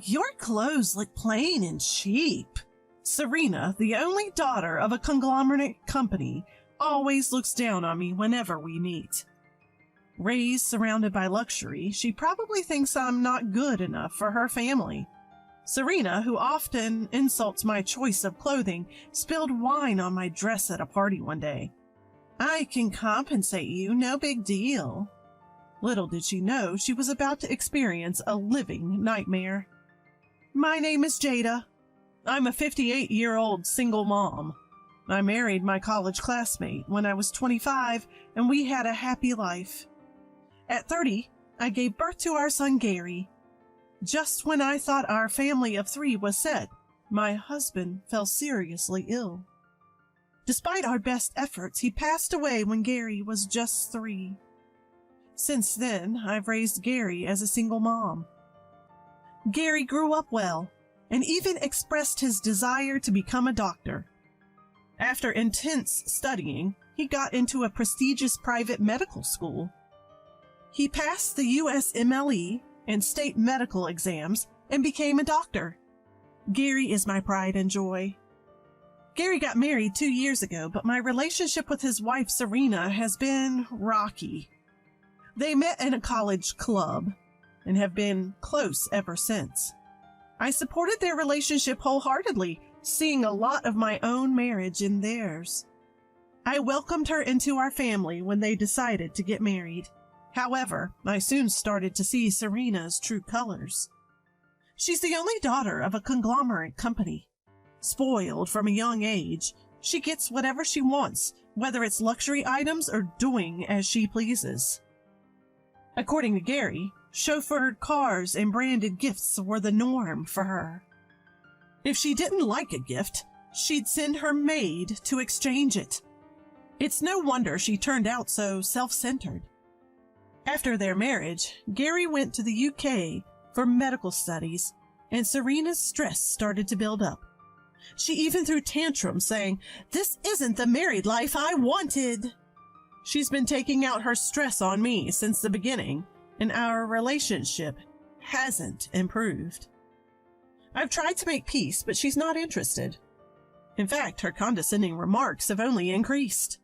Your clothes look plain and cheap. Serena, the only daughter of a conglomerate company, always looks down on me whenever we meet. Raised surrounded by luxury, she probably thinks I'm not good enough for her family. Serena, who often insults my choice of clothing, spilled wine on my dress at a party one day. I can compensate you, no big deal. Little did she know she was about to experience a living nightmare. My name is Jada. I'm a 58-year-old single mom. I married my college classmate when I was 25, and we had a happy life. At 30, I gave birth to our son Gary. Just when I thought our family of 3 was set, my husband fell seriously ill. Despite our best efforts, he passed away when Gary was just 3. Since then, I've raised Gary as a single mom. Gary grew up well and even expressed his desire to become a doctor. After intense studying, he got into a prestigious private medical school. He passed the USMLE and state medical exams and became a doctor. Gary is my pride and joy. Gary got married 2 years ago, but my relationship with his wife Serena has been rocky. They met in a college club and have been close ever since. I supported their relationship wholeheartedly, seeing a lot of my own marriage in theirs. I welcomed her into our family when they decided to get married. However, I soon started to see Serena's true colors. She's the only daughter of a conglomerate company. Spoiled from a young age, she gets whatever she wants, whether it's luxury items or doing as she pleases. According to Gary, chauffeured cars and branded gifts were the norm for her. If she didn't like a gift, she'd send her maid to exchange it. It's no wonder she turned out so self-centered. After their marriage, Gary went to the UK for medical studies, and Serena's stress started to build up. She even threw tantrums saying, "This isn't the married life I wanted." She's been taking out her stress on me since the beginning, and our relationship hasn't improved. I've tried to make peace, but she's not interested. In fact, her condescending remarks have only increased.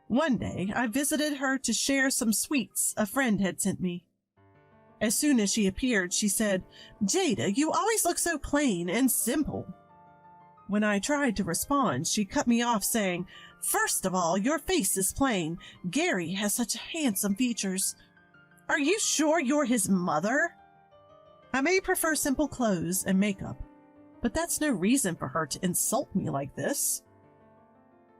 One day, I visited her to share some sweets a friend had sent me. As soon as she appeared, she said, "Jada, you always look so plain and simple." When I tried to respond, she cut me off saying, "First of all, your face is plain. Gary has such handsome features. Are you sure you're his mother?" I may prefer simple clothes and makeup, but that's no reason for her to insult me like this.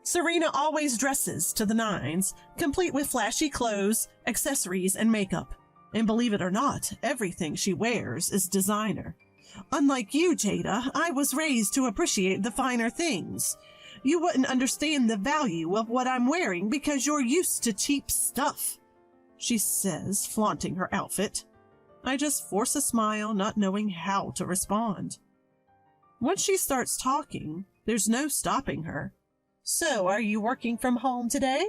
Serena always dresses to the nines, complete with flashy clothes, accessories, and makeup. And believe it or not, everything she wears is designer. Unlike you, Jada, I was raised to appreciate the finer things. You wouldn't understand the value of what I'm wearing because you're used to cheap stuff, she says, flaunting her outfit. I just force a smile, not knowing how to respond. Once she starts talking, there's no stopping her. "So, are you working from home today?"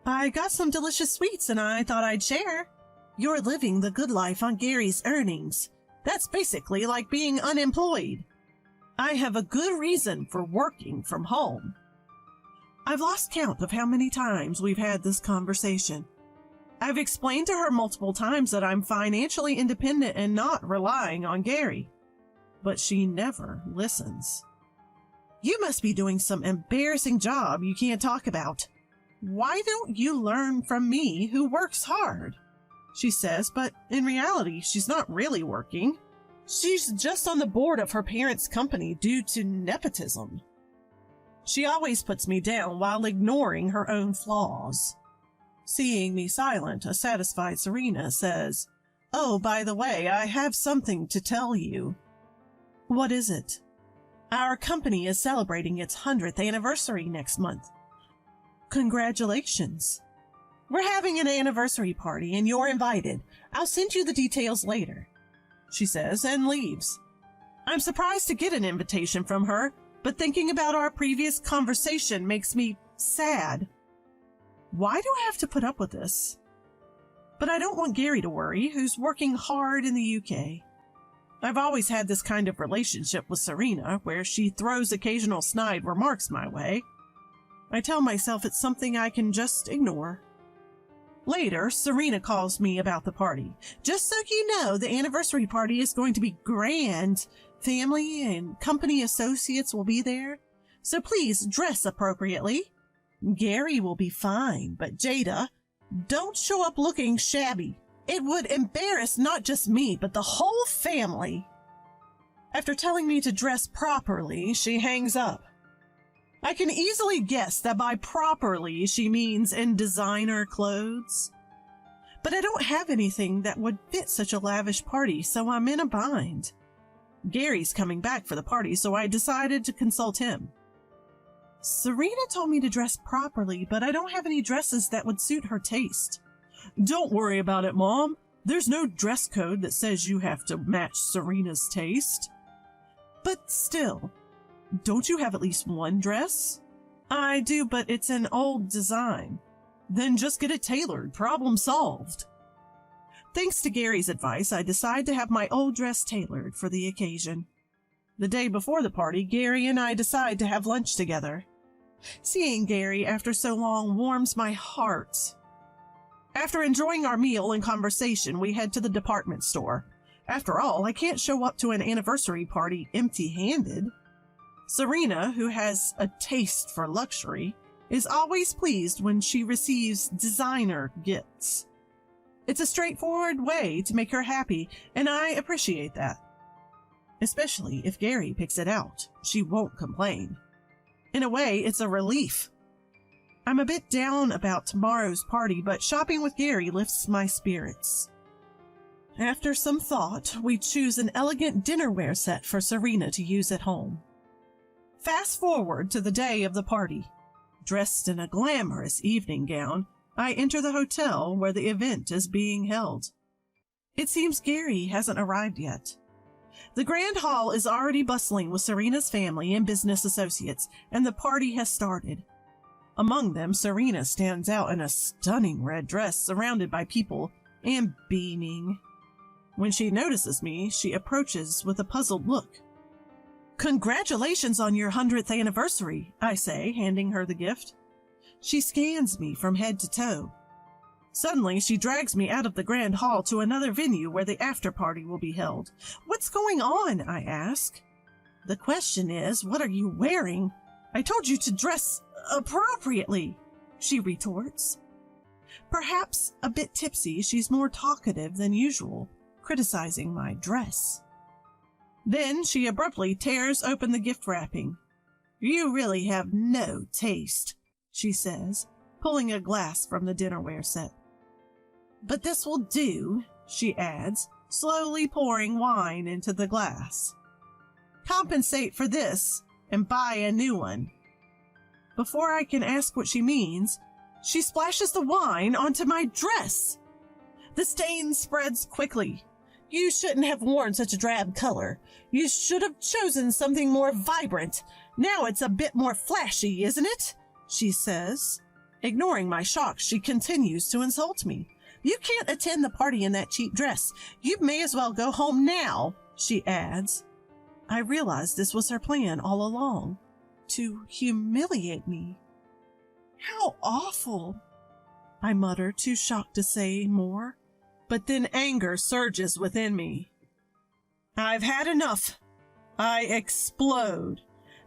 "I got some delicious sweets and I thought I'd share." "You're living the good life on Gary's earnings. That's basically like being unemployed." "I have a good reason for working from home." I've lost count of how many times we've had this conversation. I've explained to her multiple times that I'm financially independent and not relying on Gary, but she never listens. "You must be doing some embarrassing job you can't talk about. Why don't you learn from me who works hard?" she says, but in reality, she's not really working. She's just on the board of her parents' company due to nepotism. She always puts me down while ignoring her own flaws. Seeing me silent, a satisfied Serena says, "Oh, by the way, I have something to tell you." "What is it?" "Our company is celebrating its 100th anniversary next month." "Congratulations." "We're having an anniversary party and you're invited. I'll send you the details later," she says and leaves. I'm surprised to get an invitation from her, but thinking about our previous conversation makes me sad. Why do I have to put up with this? But I don't want Gary to worry, who's working hard in the UK. I've always had this kind of relationship with Serena, where she throws occasional snide remarks my way. I tell myself it's something I can just ignore. Later, Serena calls me about the party. Just so you know, the anniversary party is going to be grand. Family and company associates will be there, so please dress appropriately. Gary will be fine, but Jada, don't show up looking shabby. It would embarrass not just me, but the whole family. After telling me to dress properly, she hangs up. I can easily guess that by properly she means in designer clothes. But I don't have anything that would fit such a lavish party, so I'm in a bind. Gary's coming back for the party, so I decided to consult him. Serena told me to dress properly, but I don't have any dresses that would suit her taste. Don't worry about it, Mom. There's no dress code that says you have to match Serena's taste. But still, don't you have at least one dress? I do, but it's an old design. Then just get it tailored. Problem solved. Thanks to Gary's advice, I decide to have my old dress tailored for the occasion. The day before the party, Gary and I decide to have lunch together. Seeing Gary after so long warms my heart. After enjoying our meal and conversation, we head to the department store. After all, I can't show up to an anniversary party empty-handed. Serena, who has a taste for luxury, is always pleased when she receives designer gifts. It's a straightforward way to make her happy, and I appreciate that. Especially if Gary picks it out. She won't complain. In a way, it's a relief. I'm a bit down about tomorrow's party, but shopping with Gary lifts my spirits. After some thought, we choose an elegant dinnerware set for Serena to use at home. Fast forward to the day of the party. Dressed in a glamorous evening gown, I enter the hotel where the event is being held. It seems Gary hasn't arrived yet. The grand hall is already bustling with Serena's family and business associates, and the party has started. Among them, Serena stands out in a stunning red dress surrounded by people and beaming. When she notices me, she approaches with a puzzled look. Congratulations on your 100th anniversary, I say, handing her the gift. She scans me from head to toe. Suddenly, she drags me out of the grand hall to another venue where the after-party will be held. What's going on? I ask. The question is, what are you wearing? I told you to dress appropriately, she retorts. Perhaps a bit tipsy, she's more talkative than usual, criticizing my dress. Then she abruptly tears open the gift wrapping. You really have no taste, she says, pulling a glass from the dinnerware set. But this will do, she adds, slowly pouring wine into the glass. Compensate for this and buy a new one. Before I can ask what she means, she splashes the wine onto my dress. The stain spreads quickly. You shouldn't have worn such a drab color. You should have chosen something more vibrant. Now it's a bit more flashy, isn't it? She says. Ignoring my shock, she continues to insult me. You can't attend the party in that cheap dress. You may as well go home now, she adds. I realize this was her plan all along, to humiliate me. How awful, I mutter, too shocked to say more. But then anger surges within me. I've had enough. I explode.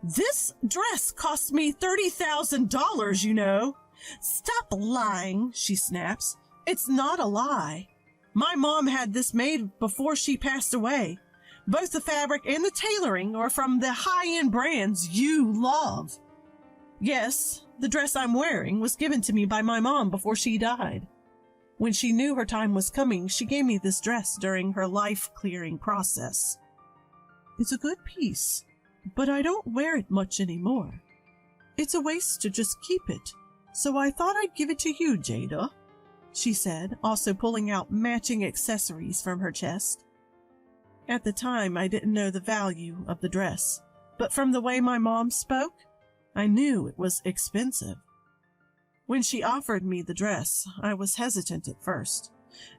This dress cost me $30,000, you know. Stop lying, she snaps. It's not a lie. My mom had this made before she passed away. Both the fabric and the tailoring are from the high-end brands you love. Yes, the dress I'm wearing was given to me by my mom before she died. When she knew her time was coming, she gave me this dress during her life-clearing process. It's a good piece, but I don't wear it much anymore. It's a waste to just keep it, so I thought I'd give it to you, Jada, she said, also pulling out matching accessories from her chest. At the time, I didn't know the value of the dress, but from the way my mom spoke, I knew it was expensive. When she offered me the dress, I was hesitant at first.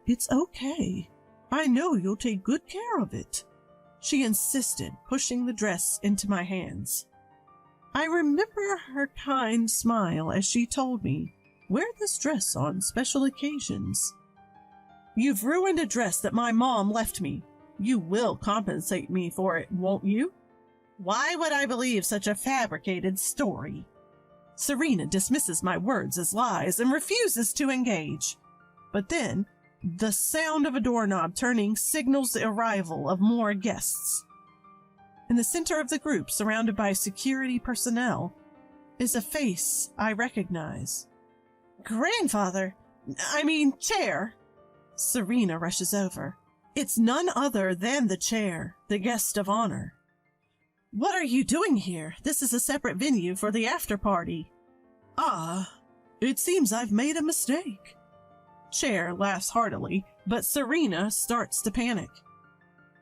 It's okay. I know you'll take good care of it, she insisted, pushing the dress into my hands. I remember her kind smile as she told me, "Wear this dress on special occasions." "You've ruined a dress that my mom left me. You will compensate me for it, won't you?" "Why would I believe such a fabricated story?" Serena dismisses my words as lies and refuses to engage. But then, the sound of a doorknob turning signals the arrival of more guests. In the center of the group, surrounded by security personnel, is a face I recognize. Chair! Serena rushes over. It's none other than the chair, the guest of honor. "What are you doing here? This is a separate venue for the after party." "Ah, it seems I've made a mistake." Chair laughs heartily, but Serena starts to panic.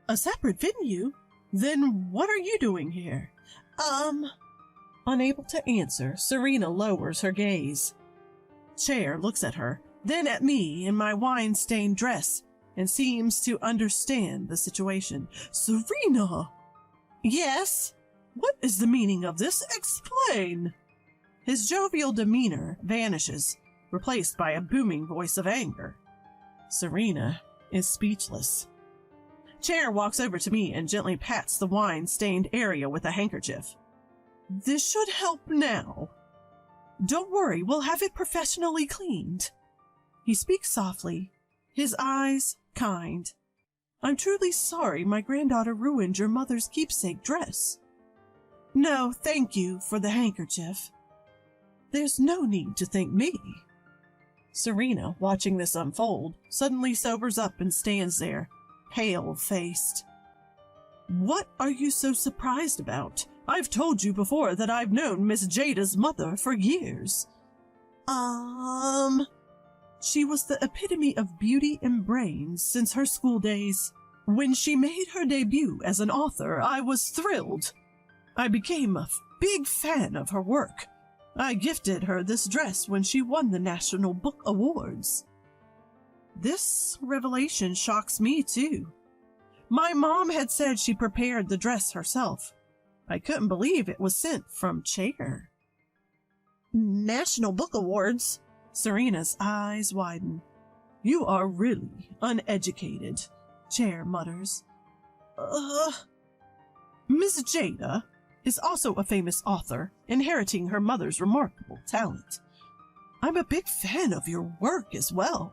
"A separate venue? Then what are you doing here?" Unable to answer, Serena lowers her gaze. Chair looks at her, then at me in my wine-stained dress, and seems to understand the situation. "Serena!" "Yes?" "What is the meaning of this? Explain!" His jovial demeanor vanishes, replaced by a booming voice of anger. Serena is speechless. Chair walks over to me and gently pats the wine-stained area with a handkerchief. "This should help now. Don't worry, we'll have it professionally cleaned." He speaks softly, his eyes kind. "I'm truly sorry my granddaughter ruined your mother's keepsake dress." "No, thank you for the handkerchief." "There's no need to thank me." Serena, watching this unfold, suddenly sobers up and stands there, pale-faced. "What are you so surprised about? I've told you before that I've known Miss Jada's mother for years." She was the epitome of beauty and brains since her school days. When she made her debut as an author, I was thrilled. I became a big fan of her work. I gifted her this dress when she won the National Book Awards. This revelation shocks me, too. My mom had said she prepared the dress herself. I couldn't believe it was sent from Chair. "National Book Awards?" Serena's eyes widen. "You are really uneducated," Chair mutters. Miss Jada is also a famous author, inheriting her mother's remarkable talent. I'm a big fan of your work as well."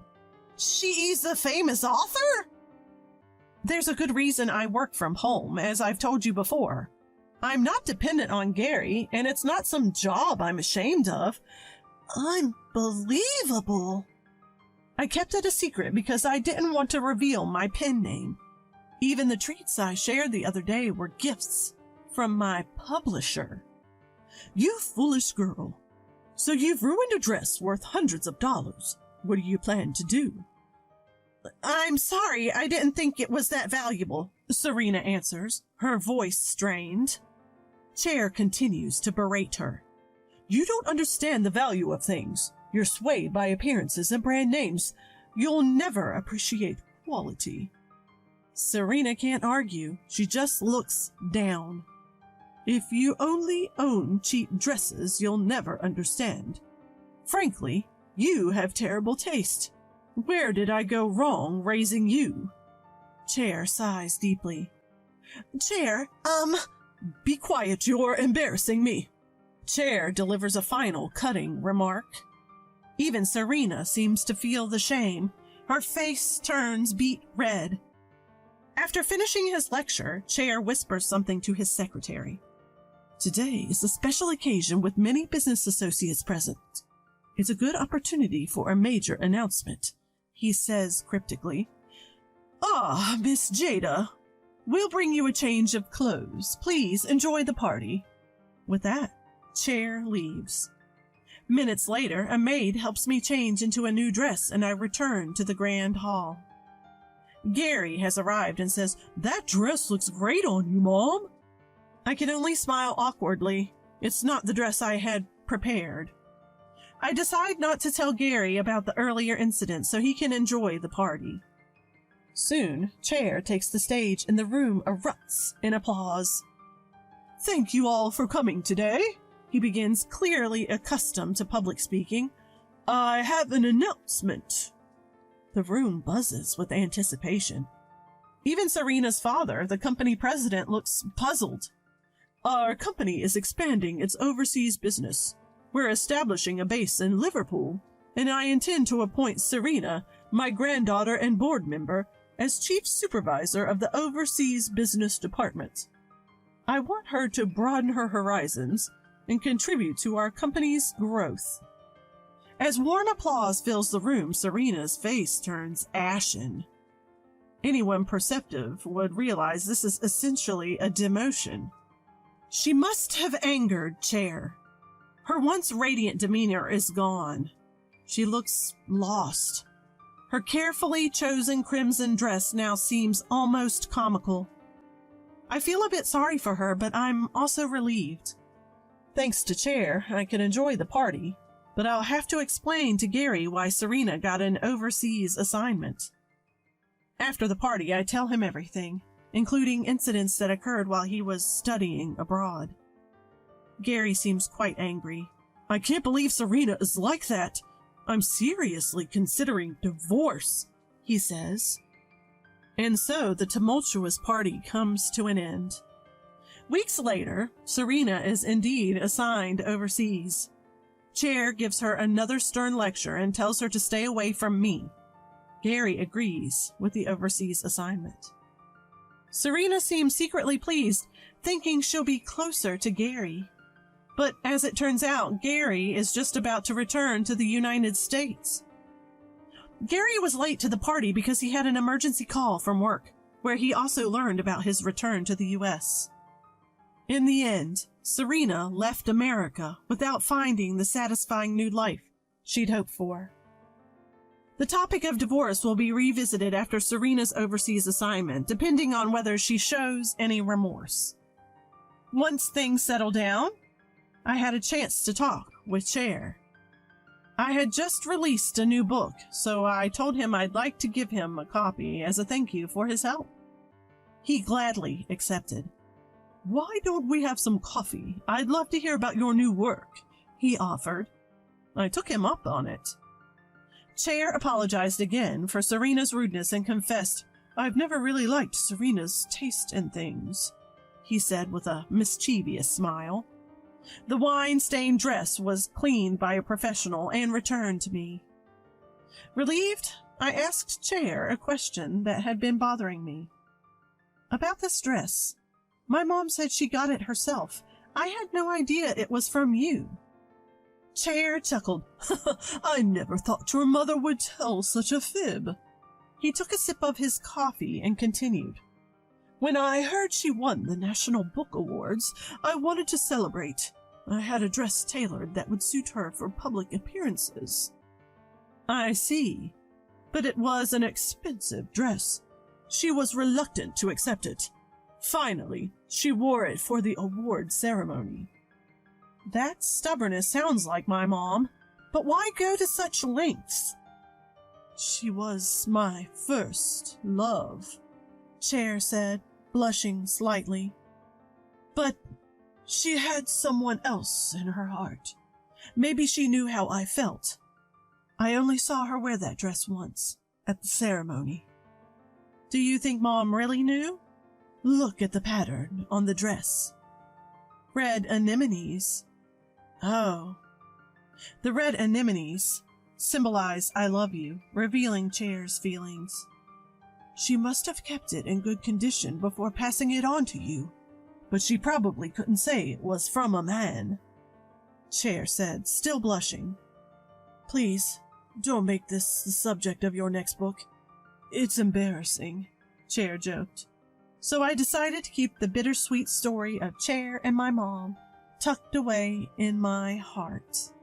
"She's a famous author?" "There's a good reason I work from home, as I've told you before. I'm not dependent on Gary, and it's not some job I'm ashamed of." "Unbelievable." "I kept it a secret because I didn't want to reveal my pen name. Even the treats I shared the other day were gifts from my publisher." "You foolish girl. So you've ruined a dress worth hundreds of dollars. What do you plan to do?" "I'm sorry, I didn't think it was that valuable," Serena answers, her voice strained. Chair continues to berate her. "You don't understand the value of things. You're swayed by appearances and brand names. You'll never appreciate quality." Serena can't argue. She just looks down. "If you only own cheap dresses, you'll never understand. Frankly, you have terrible taste. Where did I go wrong raising you?" Chair sighs deeply. "Chair, Be quiet, you're embarrassing me." Chair delivers a final cutting remark. Even Serena seems to feel the shame. Her face turns beet red. After finishing his lecture, Chair whispers something to his secretary. "Today is a special occasion with many business associates present. It's a good opportunity for a major announcement," he says cryptically. "Ah, Miss Jada, we'll bring you a change of clothes. Please enjoy the party." With that, Chair leaves. Minutes later, a maid helps me change into a new dress, and I return to the grand hall. Gary has arrived and says, "That dress looks great on you, Mom." I can only smile awkwardly. It's not the dress I had prepared. I decide not to tell Gary about the earlier incident so he can enjoy the party. Soon, Chair takes the stage and the room erupts in applause. "Thank you all for coming today," he begins, clearly accustomed to public speaking. "I have an announcement." The room buzzes with anticipation. Even Serena's father, the company president, looks puzzled. "Our company is expanding its overseas business. We're establishing a base in Liverpool, and I intend to appoint Serena, my granddaughter and board member, as chief supervisor of the overseas business department. I want her to broaden her horizons and contribute to our company's growth." As warm applause fills the room, Serena's face turns ashen. Anyone perceptive would realize this is essentially a demotion. She must have angered Chair. Her once radiant demeanor is gone. She looks lost. Her carefully chosen crimson dress now seems almost comical. I feel a bit sorry for her, but I'm also relieved. Thanks to Chair, I can enjoy the party, but I'll have to explain to Gary why Serena got an overseas assignment. After the party, I tell him everything, including incidents that occurred while he was studying abroad. Gary seems quite angry. "I can't believe Serena is like that. I'm seriously considering divorce," he says. And so the tumultuous party comes to an end. Weeks later, Serena is indeed assigned overseas. Chair gives her another stern lecture and tells her to stay away from me. Gary agrees with the overseas assignment. Serena seems secretly pleased, thinking she'll be closer to Gary. But as it turns out, Gary is just about to return to the United States. Gary was late to the party because he had an emergency call from work, where he also learned about his return to the U.S. In the end, Serena left America without finding the satisfying new life she'd hoped for. The topic of divorce will be revisited after Serena's overseas assignment, depending on whether she shows any remorse. Once things settle down, I had a chance to talk with Chair. I had just released a new book, so I told him I'd like to give him a copy as a thank you for his help. He gladly accepted. "Why don't we have some coffee? I'd love to hear about your new work," he offered. I took him up on it. Chair apologized again for Serena's rudeness and confessed, "I've never really liked Serena's taste in things," he said with a mischievous smile. The wine-stained dress was cleaned by a professional and returned to me. Relieved, I asked Chair a question that had been bothering me. "About this dress. My mom said she got it herself. I had no idea it was from you." Chair chuckled. "I never thought your mother would tell such a fib." He took a sip of his coffee and continued. "When I heard she won the National Book Awards, I wanted to celebrate. I had a dress tailored that would suit her for public appearances." "I see. But it was an expensive dress. She was reluctant to accept it. Finally, she wore it for the award ceremony." That stubbornness sounds like my mom, but why go to such lengths? "She was my first love," Chair said, blushing slightly. "But she had someone else in her heart. Maybe she knew how I felt. I only saw her wear that dress once, at the ceremony." "Do you think Mom really knew?" "Look at the pattern on the dress." "Red anemones." "Oh." The red anemones symbolize "I love you," revealing Chair's feelings. "She must have kept it in good condition before passing it on to you, but she probably couldn't say it was from a man," Chair said, still blushing. "Please, don't make this the subject of your next book. It's embarrassing," Chair joked. So I decided to keep the bittersweet story of Chair and my mom tucked away in my heart.